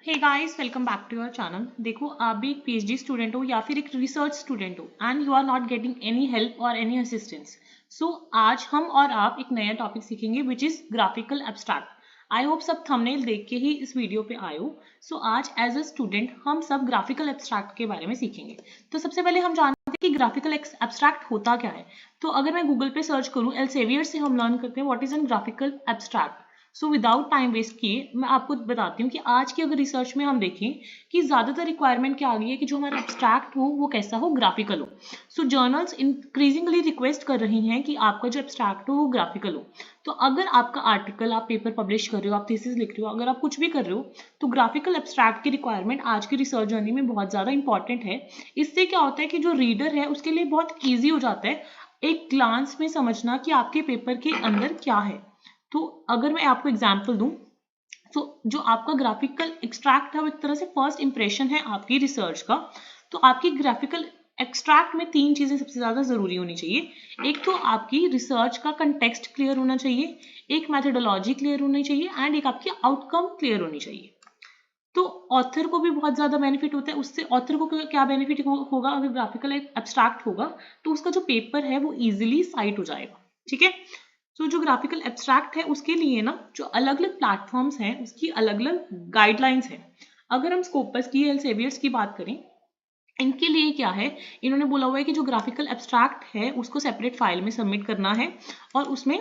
Hey guys, welcome back to your channel. देखो, आप भी एक पीएचडी स्टूडेंट हो या फिर एक रिसर्च स्टूडेंट हो and you are not getting any help और एनी असिस्टेंस। सो आज हम और आप एक नया टॉपिक सीखेंगे which is graphical abstract. I hope सब थंबनेल देख के ही इस वीडियो पे आए हो। सो आज एज अ स्टूडेंट हम सब ग्राफिकल एब्स्ट्रैक्ट के बारे में सीखेंगे। तो सबसे पहले हम जानते हैं कि ग्राफिकल एब्स्ट्रैक्ट होता क्या है। तो अगर मैं गूगल पे सर्च करूँ, एल्सेवियर से हम लर्न करते हैं what is an graphical abstract. So without time waste किए मैं आपको बताती हूँ कि आज की अगर रिसर्च में हम देखें कि ज़्यादातर रिक्वायरमेंट क्या आ गई है कि जो हमारा एब्स्ट्रैक्ट हो वो कैसा हो, ग्राफिकल हो। सो जर्नल्स इंक्रीजिंगली रिक्वेस्ट कर रही हैं कि आपका जो एब्स्ट्रैक्ट हो वो ग्राफिकल हो। तो अगर आपका आर्टिकल, आप पेपर पब्लिश कर रहे हो, आप थीसिस लिख रहे हो, अगर आप कुछ भी कर रहे हो, तो ग्राफिकल एब्स्ट्रैक्ट की रिक्वायरमेंट आज की रिसर्च जर्नी में बहुत ज़्यादा इंपॉर्टेंट है। इससे क्या होता है कि जो रीडर है उसके लिए बहुत ईजी हो जाता है एक ग्लांस में समझना कि आपके पेपर के अंदर क्या है। तो अगर मैं आपको एग्जांपल दूं, तो जो आपका ग्राफिकल एक्सट्रैक्ट है वो एक तरह से फर्स्ट इंप्रेशन है आपकी रिसर्च का। तो आपकी ग्राफिकल एक्सट्रैक्ट में तीन चीजें सबसे ज्यादा जरूरी होनी चाहिए। एक तो आपकी रिसर्च का कंटेक्स्ट क्लियर होना चाहिए, एक मेथोडोलॉजी क्लियर होनी चाहिए एंड एक आपकी आउटकम क्लियर होनी चाहिए। तो ऑथर को भी बहुत ज्यादा बेनिफिट होता है। उससे ऑथर को क्या बेनिफिट होगा, अगर ग्राफिकल एब्स्ट्रैक्ट होगा तो उसका जो पेपर है वो इजीली साइट हो जाएगा। ठीक है। तो जो ग्राफिकल एब्स्ट्रैक्ट है उसके लिए ना जो अलग अलग प्लेटफॉर्म्स हैं उसकी अलग अलग गाइडलाइंस हैं। अगर हम स्कोपस की, एल्सेवियर्स की बात करें, इनके लिए क्या है, इन्होंने बोला हुआ है कि जो ग्राफिकल एब्स्ट्रैक्ट है उसको सेपरेट फाइल में सबमिट करना है और उसमें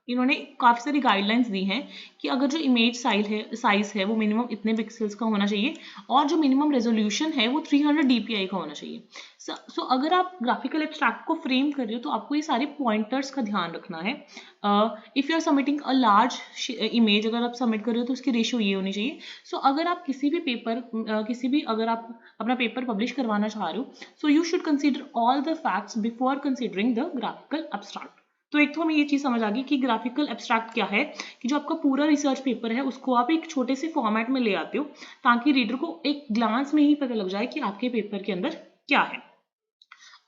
इन्होंने काफ़ी सारी गाइडलाइंस दी हैं कि अगर जो इमेज साइज है वो मिनिमम इतने पिक्सल्स का होना चाहिए और जो मिनिमम रेजोल्यूशन है वो 300 dpi का होना चाहिए। सो अगर आप ग्राफिकल एब्स्ट्रैक्ट को फ्रेम कर रहे हो तो आपको ये सारे पॉइंटर्स का ध्यान रखना है। If you are submitting a large image, अगर आप सबमिट कर रहे हो तो उसकी रेशियो ये होनी चाहिए। सो अगर आप किसी भी पेपर अगर आप अपना पेपर पब्लिश करवाना चाह रहे हो, so you should consider all the facts before considering the graphical abstract. तो एक तो हमें ये चीज़ समझ आ गई कि ग्राफिकल एब्स्ट्रैक्ट क्या है, कि जो आपका पूरा रिसर्च पेपर है उसको आप एक छोटे से फॉर्मेट में ले आते हो ताकि रीडर को एक ग्लांस में ही पता लग जाए कि आपके पेपर के अंदर क्या है।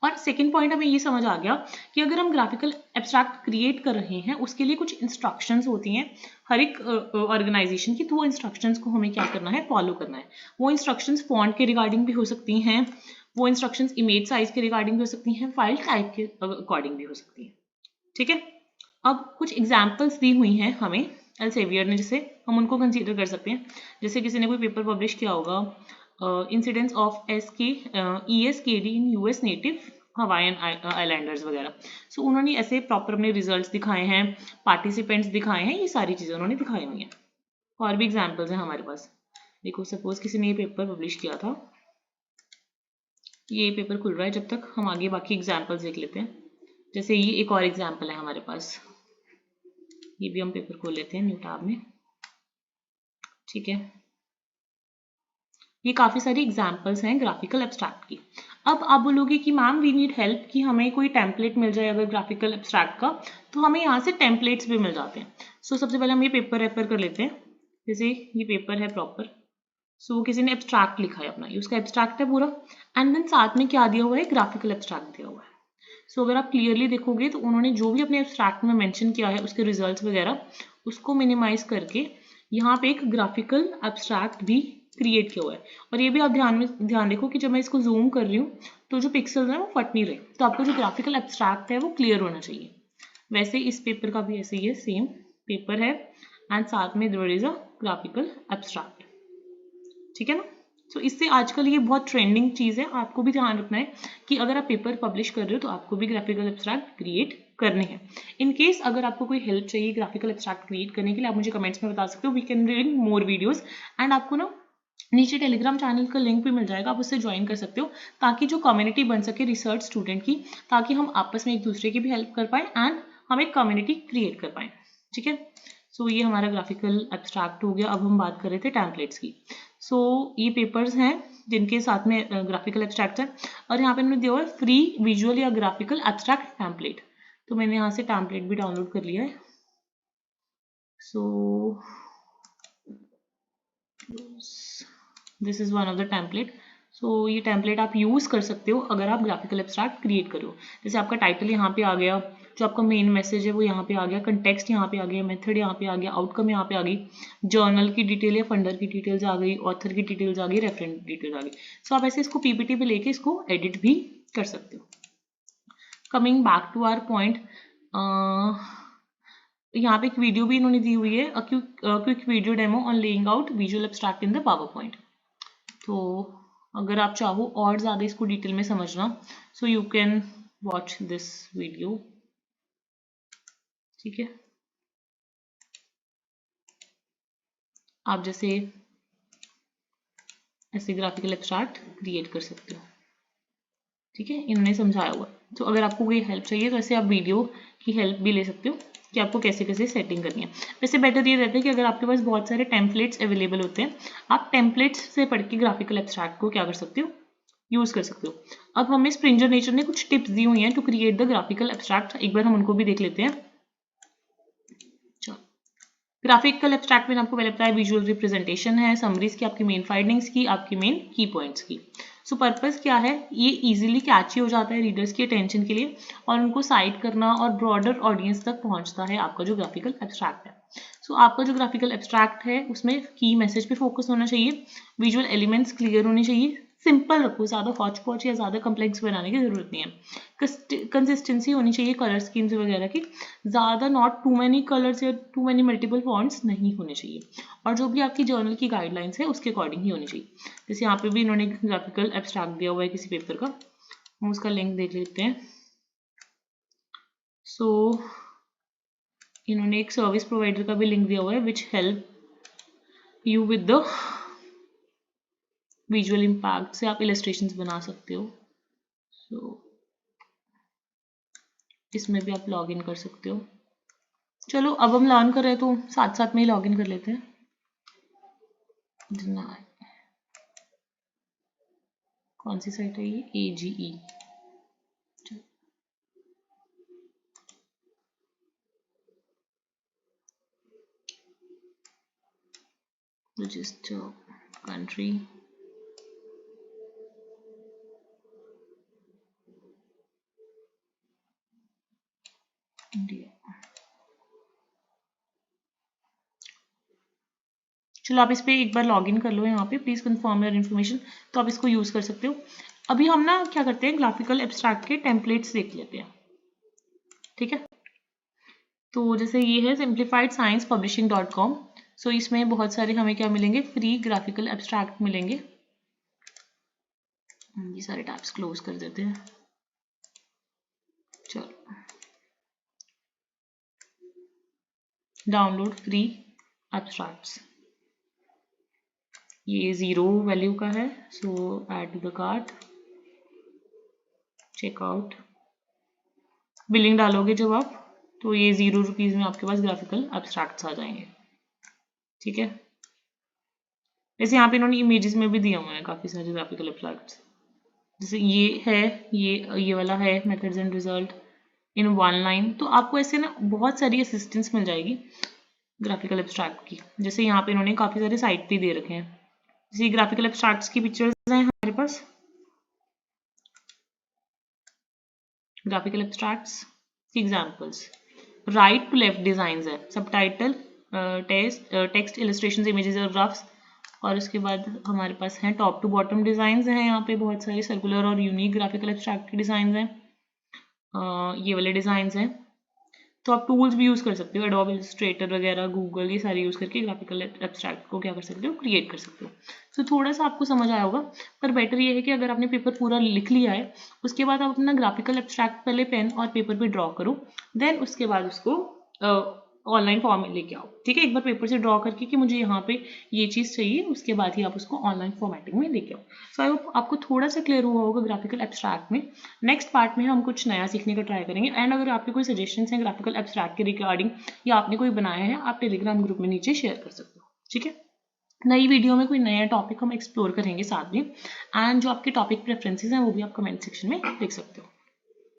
और सेकेंड पॉइंट हमें ये समझ आ गया कि अगर हम ग्राफिकल एब्स्ट्रैक्ट क्रिएट कर रहे हैं उसके लिए कुछ इंस्ट्रक्शंस होती हैं हर एक ऑर्गेनाइजेशन की। तो वो इंस्ट्रक्शंस को हमें क्या करना है, फॉलो करना है। वो इंस्ट्रक्शंस फॉन्ट के रिगार्डिंग भी हो सकती हैं, वो इंस्ट्रक्शंस इमेज साइज के रिगार्डिंग भी हो सकती हैं, फाइल टाइप के अकॉर्डिंग भी हो सकती हैं। ठीक है। अब कुछ एग्जाम्पल्स दी हुई हैं हमें एल्सेवियर ने, जिसे हम उनको कंसीडर कर सकते हैं। जैसे किसी ने कोई पेपर पब्लिश किया होगा, incidents of ESKD in US native Hawaiian Islanders वगैरह। सो उन्होंने ऐसे प्रॉपर अपने रिजल्ट्स दिखाए हैं, पार्टिसिपेंट्स दिखाए हैं, ये सारी चीज़ें उन्होंने दिखाई हुई हैं। और भी एग्जाम्पल्स हैं हमारे पास। देखो, सपोज किसी ने ये पेपर पब्लिश किया था, ये पेपर खुल रहा है, जब तक हम आगे बाकी एग्जाम्पल्स देख लेते हैं। जैसे ये एक और एग्जाम्पल है हमारे पास, ये भी हम पेपर खोल लेते हैं न्यू टैब में। ठीक है। ये काफ़ी सारी एग्जाम्पल्स हैं ग्राफिकल एब्स्ट्रैक्ट की। अब आप बोलोगे कि मैम वी नीड हेल्प, कि हमें कोई टेम्पलेट मिल जाए अगर ग्राफिकल एब्स्ट्रैक्ट का। तो हमें यहाँ से टेम्पलेट्स भी मिल जाते हैं। सो सबसे पहले हम ये पेपर रेफर कर लेते हैं। जैसे ये पेपर है प्रॉपर, सो किसी ने एब्स्ट्रैक्ट लिखा है अपना, ये उसका एब्स्ट्रैक्ट है पूरा, एंड देन साथ में क्या दिया हुआ है, ग्राफिकल एब्स्ट्रैक्ट दिया हुआ है। सो अगर आप क्लियरली देखोगे तो उन्होंने जो भी अपने एब्स्ट्रैक्ट में मेंशन किया है उसके रिजल्ट्स वगैरह उसको मिनिमाइज करके यहाँ पे एक ग्राफिकल एब्स्ट्रैक्ट भी क्रिएट किया हुआ है। और ये भी आप ध्यान देखो कि जब मैं इसको जूम कर रही हूँ तो जो पिक्सल्स हैं वो फट नहीं रहे। तो आपको जो ग्राफिकल एब्स्ट्रैक्ट है वो क्लियर होना चाहिए। वैसे इस पेपर का भी ऐसे ही है, सेम पेपर है एंड साथ में there is a graphical abstract. ठीक है ना। सो इससे आजकल ये बहुत ट्रेंडिंग चीज़ है, आपको भी ध्यान रखना है कि अगर आप पेपर पब्लिश कर रहे हो तो आपको भी ग्राफिकल एब्स्ट्रैक्ट क्रिएट करने हैं। इन केस अगर आपको कोई हेल्प चाहिए ग्राफिकल एब्स्ट्रैक्ट क्रिएट करने के लिए, आप मुझे कमेंट्स में बता सकते हो। We can read more videos and आपको ना नीचे टेलीग्राम चैनल का लिंक भी मिल जाएगा, आप उससे ज्वाइन कर सकते हो ताकि जो कम्युनिटी बन सके रिसर्च स्टूडेंट की, ताकि हम आपस में एक दूसरे की भी हेल्प कर पाएँ एंड हम एक कम्युनिटी क्रिएट कर पाएँ। ठीक है। सो ये हमारा ग्राफिकल एब्स्ट्रैक्ट हो गया। अब हम बात कर रहे थे टेम्पलेट्स की। सो ये पेपर्स हैं जिनके साथ में ग्राफिकल एब्स्ट्रैक्ट है, और यहाँ पे मैंने दिया हुआ है फ्री विजुअल या ग्राफिकल एब्स्ट्रैक्ट टेम्पलेट। तो मैंने यहाँ से टेम्पलेट भी डाउनलोड कर लिया है। So this is one of the template. सो ये टेम्पलेट आप यूज़ कर सकते हो अगर आप ग्राफिकल एब्स्ट्रैक्ट क्रिएट करो। जैसे आपका टाइटल यहाँ पे आ गया, जो आपका मेन मैसेज है वो यहाँ पे आ गया, कंटेक्स्ट यहाँ पे आ गया, मेथड यहाँ पे आ गया, आउटकम यहाँ पे आ गई, जर्नल की डिटेल या फंडर की डिटेल्स आ गई, ऑथर की डिटेल्स आ गई, रेफरेंस डिटेल्स आ गई। सो आप ऐसे इसको पीपीटी पे लेके इसको एडिट भी कर सकते हो। Coming back to our point, यहाँ पे एक वीडियो भी इन्होंने दी हुई है, quick video demo on laying out visual abstract in the PowerPoint. तो अगर आप चाहो और ज़्यादा इसको डिटेल में समझना, so you can watch this video. ठीक है, आप जैसे ऐसे ग्राफिकल एब्स्ट्रैक्ट क्रिएट कर सकते हो। ठीक है, इन्होंने समझाया हुआ। तो अगर आपको कोई हेल्प चाहिए तो ऐसे आप वीडियो की हेल्प भी ले सकते हो कि आपको कैसे कैसे सेटिंग करनी है। वैसे बेटर ये रहता है कि अगर आपके पास बहुत सारे टेम्पलेट्स अवेलेबल होते हैं, आप टेम्पलेट्स से पढ़ के ग्राफिकल एब्स्ट्रैक्ट को क्या कर सकते हो, यूज़ कर सकते हो। अब हमें स्प्रिंगर नेचर ने कुछ टिप्स दी हुई हैं to create the graphical abstract, एक बार हम उनको भी देख लेते हैं। ग्राफिकल एब्स्ट्रैक्ट में आपको पहले पता है विजुअल रिप्रेजेंटेशन है, समरीज की, आपकी मेन फाइंडिंग्स की, आपकी मेन की पॉइंट्स की। सो पर्पस क्या है, ये इजीली कैची हो जाता है रीडर्स की अटेंशन के लिए और उनको साइट करना और ब्रॉडर ऑडियंस तक पहुंचता है आपका जो ग्राफिकल एब्स्ट्रैक्ट है। सो आपका जो ग्राफिकल एब्स्ट्रैक्ट है उसमें की मैसेज पे फोकस होना चाहिए, विजुअल एलिमेंट्स क्लियर होने चाहिए, सिंपल रखो, ज़्यादा हॉच पॉच या ज़्यादा कम्प्लेक्स बनाने की जरूरत नहीं है। कंसिस्टेंसी होनी चाहिए कलर स्कीम्स वगैरह की, ज़्यादा नॉट टू मैनी कलर्स या टू मैनी मल्टीपल फॉन्ट्स नहीं होने चाहिए, और जो भी आपकी जर्नल की गाइडलाइंस है उसके अकॉर्डिंग ही होनी चाहिए। जैसे यहाँ पे भी इन्होंने ग्राफिकल एब्स्ट्रैक्ट दिया हुआ है किसी पेपर का, हम उसका लिंक देख लेते हैं। सो इन्होंने एक सर्विस प्रोवाइडर का भी लिंक दिया हुआ है which help you with the visual impact, से आप इलस्ट्रेशंस बना सकते हो। सो इसमें भी आप लॉग इन कर सकते हो। चलो अब हम लर्न कर रहे हैं तो साथ साथ में ही लॉग इन कर लेते हैं। कौन सी साइट है ये, AGE। Register country, India. चलो आप इस पर एक बार लॉग इन कर लो, यहाँ पे प्लीज कंफर्म योर इन्फॉर्मेशन, तो आप इसको यूज कर सकते हो। अभी हम ना क्या करते हैं, ग्राफिकल एब्स्ट्रैक्ट के टेम्पलेट्स देख लेते हैं। ठीक है, तो जैसे ये है simplifiedSciencePublishing.com। सो इसमें बहुत सारे हमें क्या मिलेंगे, फ्री ग्राफिकल एब्स्ट्रैक्ट मिलेंगे। ये सारे टैब्स क्लोज कर देते हैं। चलो, डाउनलोड फ्री एब्स्ट्रैक्ट्स, ये 0 वैल्यू का है। So add to the cart, checkout, billing डालोगे जब आप, तो ये 0 रुपीज़ में आपके पास ग्राफिकल एब्स्ट्रैक्ट्स आ जाएंगे। ठीक है, वैसे यहाँ पे इन्होंने इमेजेस में भी दिया हुआ है काफ़ी सारे ग्राफिकल एब्स्ट्रैक्ट्स, जैसे ये है, ये वाला है methods and result in 1 line. तो आपको ऐसे ना बहुत सारी असिस्टेंस मिल जाएगी ग्राफिकल एब्स्ट्रैक्ट की। जैसे यहाँ पे इन्होंने काफ़ी सारे साइट भी दे रखे हैं, जैसे ग्राफिकल एब्स्ट्रैक्ट्स की पिक्चर्स हैं हमारे पास, ग्राफिकल एब्स्ट्रैक्ट्स की examples, right to left designs है, सबटाइटल, टेक्स्ट, इलस्ट्रेशंस, इमेजेस और ग्राफ्स, और उसके बाद हमारे पास हैं टॉप टू बॉटम डिजाइंस हैं, यहाँ पे बहुत सारे सर्कुलर और यूनिक ग्राफिकल एब्स्ट्रैक्ट के डिजाइंस हैं, ये वाले डिजाइंस हैं। तो आप टूल्स भी यूज़ कर सकते हो, एडोब इलस्ट्रेटर वगैरह, गूगल, ये सारे यूज़ करके ग्राफिकल एब्स्ट्रैक्ट को क्या कर सकते हो, क्रिएट कर सकते हो। तो थोड़ा सा आपको समझ आया होगा, पर बेटर ये है कि अगर आपने पेपर पूरा लिख लिया है, उसके बाद आप अपना ग्राफिकल एब्स्ट्रैक्ट पहले पेन और पेपर पे ड्रॉ करो, देन उसके बाद उसको ऑनलाइन फॉर्म में लेके आओ। ठीक है, एक बार पेपर से ड्रॉ करके कि मुझे यहाँ पे ये चीज़ चाहिए, उसके बाद ही आप उसको ऑनलाइन फॉर्मेटिंग में लेके आओ। सो आई होप आपको थोड़ा सा क्लियर हुआ होगा ग्राफिकल एब्स्ट्रैक्ट में। नेक्स्ट पार्ट में हम कुछ नया सीखने का ट्राई करेंगे, एंड अगर आपके कोई सजेशंस हैं ग्राफिकल एब्स्ट्रैक्ट के रिगार्डिंग या आपने कोई बनाया है, आप टेलीग्राम ग्रुप में नीचे शेयर कर सकते हो। ठीक है, नई वीडियो में कोई नया टॉपिक हम एक्सप्लोर करेंगे साथ में, एंड जो आपके टॉपिक प्रेफरेंसेस हैं वो भी आप कमेंट सेक्शन में लिख सकते हो।